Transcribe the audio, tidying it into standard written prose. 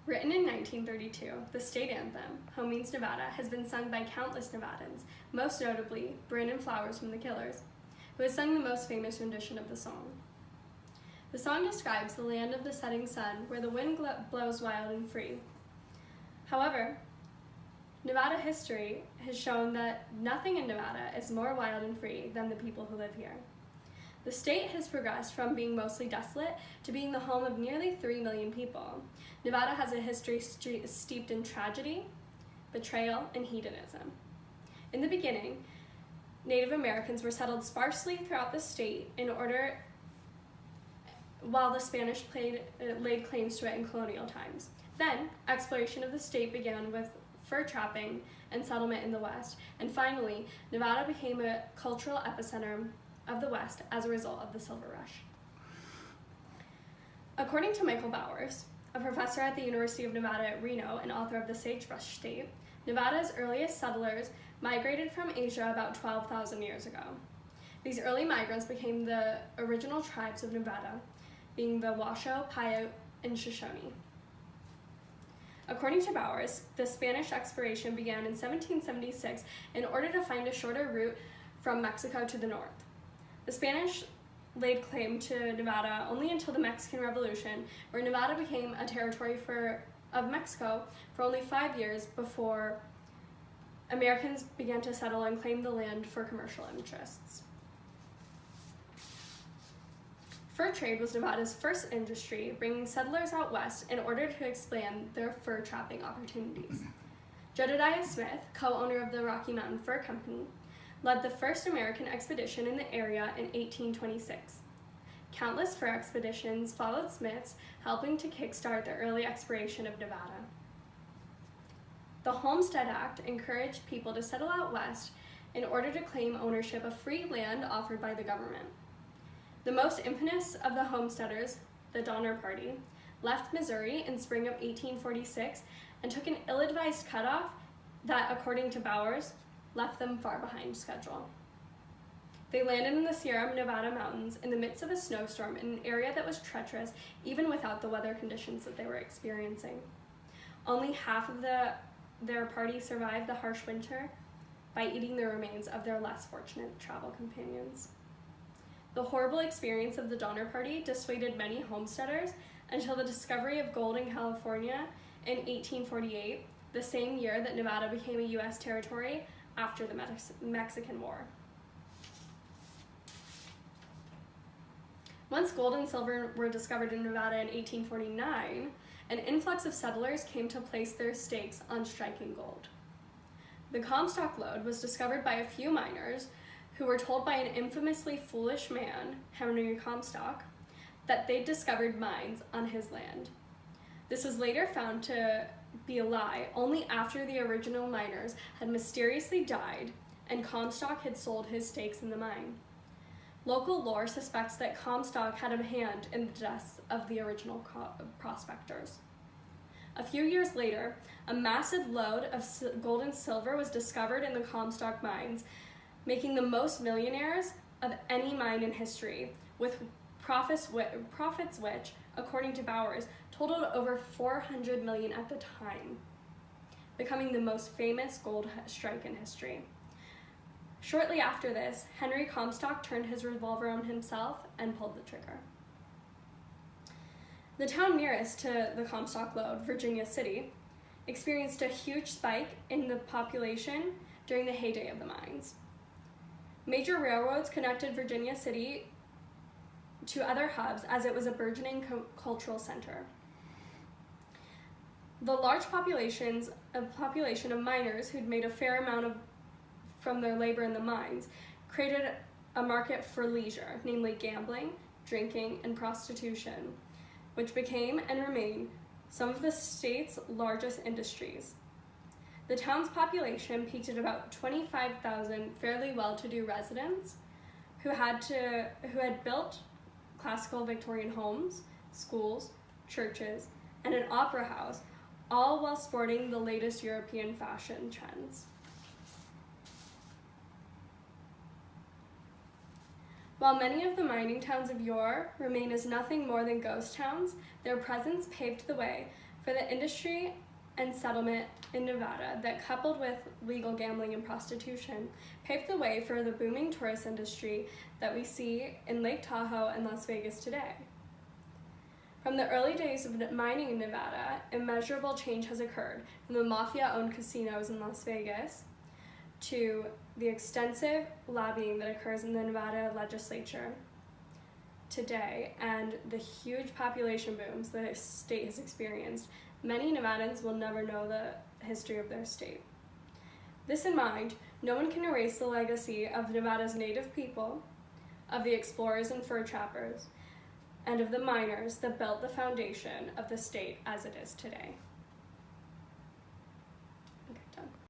Written in 1932, the state anthem, Home Means Nevada, has been sung by countless Nevadans, most notably Brandon Flowers from The Killers, who has sung the most famous rendition of the song. The song describes the land of the setting sun where the wind blows wild and free. However, Nevada history has shown that nothing in Nevada is more wild and free than the people who live here. The state has progressed from being mostly desolate to being the home of nearly 3 million people. Nevada has a history steeped in tragedy, betrayal, and hedonism. In the beginning, Native Americans were settled sparsely throughout the state while the Spanish laid claims to it in colonial times. Then, exploration of the state began with fur trapping and settlement in the west, and finally, Nevada became a cultural epicenter of the West as a result of the Silver Rush. According to Michael Bowers, a professor at the University of Nevada at Reno and author of The Sagebrush State, Nevada's earliest settlers migrated from Asia about 12,000 years ago. These early migrants became the original tribes of Nevada, being the Washoe, Paiute, and Shoshone. According to Bowers, the Spanish exploration began in 1776 in order to find a shorter route from Mexico to the north. The Spanish laid claim to Nevada only until the Mexican Revolution, where Nevada became a territory of Mexico for only 5 years before Americans began to settle and claim the land for commercial interests. Fur trade was Nevada's first industry, bringing settlers out west in order to expand their fur trapping opportunities. Jedediah Smith, co-owner of the Rocky Mountain Fur Company, led the first American expedition in the area in 1826. Countless fur expeditions followed Smith's, helping to kickstart the early exploration of Nevada. The Homestead Act encouraged people to settle out west in order to claim ownership of free land offered by the government. The most infamous of the homesteaders, the Donner Party, left Missouri in spring of 1846 and took an ill-advised cutoff that, according to Bowers, left them far behind schedule. They landed in the Sierra Nevada mountains in the midst of a snowstorm in an area that was treacherous even without the weather conditions that they were experiencing. Only half of their party survived the harsh winter by eating the remains of their less fortunate travel companions. The horrible experience of the Donner Party dissuaded many homesteaders until the discovery of gold in California in 1848, the same year that Nevada became a U.S. territory after the Mexican War. Once gold and silver were discovered in Nevada in 1849, an influx of settlers came to place their stakes on striking gold. The Comstock lode was discovered by a few miners who were told by an infamously foolish man, Henry Comstock, that they'd discovered mines on his land. This was later found to be a lie only after the original miners had mysteriously died and Comstock had sold his stakes in the mine. Local lore suspects that Comstock had a hand in the deaths of the original prospectors. A few years later, a massive lode of gold and silver was discovered in the Comstock mines, making the most millionaires of any mine in history, with profits which, according to Bowers, totaled over $400 million at the time, becoming the most famous gold strike in history. Shortly after this, Henry Comstock turned his revolver on himself and pulled the trigger. The town nearest to the Comstock lode, Virginia City, experienced a huge spike in the population during the heyday of the mines. Major railroads connected Virginia City to other hubs as it was a burgeoning cultural center. The large population of miners who'd made a fair amount from their labor in the mines created a market for leisure, namely gambling, drinking, and prostitution, which became and remain some of the state's largest industries. The town's population peaked at about 25,000 fairly well-to-do residents who had built classical Victorian homes, schools, churches, and an opera house, all while sporting the latest European fashion trends. While many of the mining towns of yore remain as nothing more than ghost towns, their presence paved the way for the industry and settlement in Nevada that, coupled with legal gambling and prostitution, paved the way for the booming tourist industry that we see in Lake Tahoe and Las Vegas today. From the early days of mining in Nevada, immeasurable change has occurred, from the mafia-owned casinos in Las Vegas to the extensive lobbying that occurs in the Nevada legislature today and the huge population booms the state has experienced. Many Nevadans will never know the history of their state. This in mind, no one can erase the legacy of Nevada's native people, of the explorers and fur trappers, and of the miners that built the foundation of the state as it is today.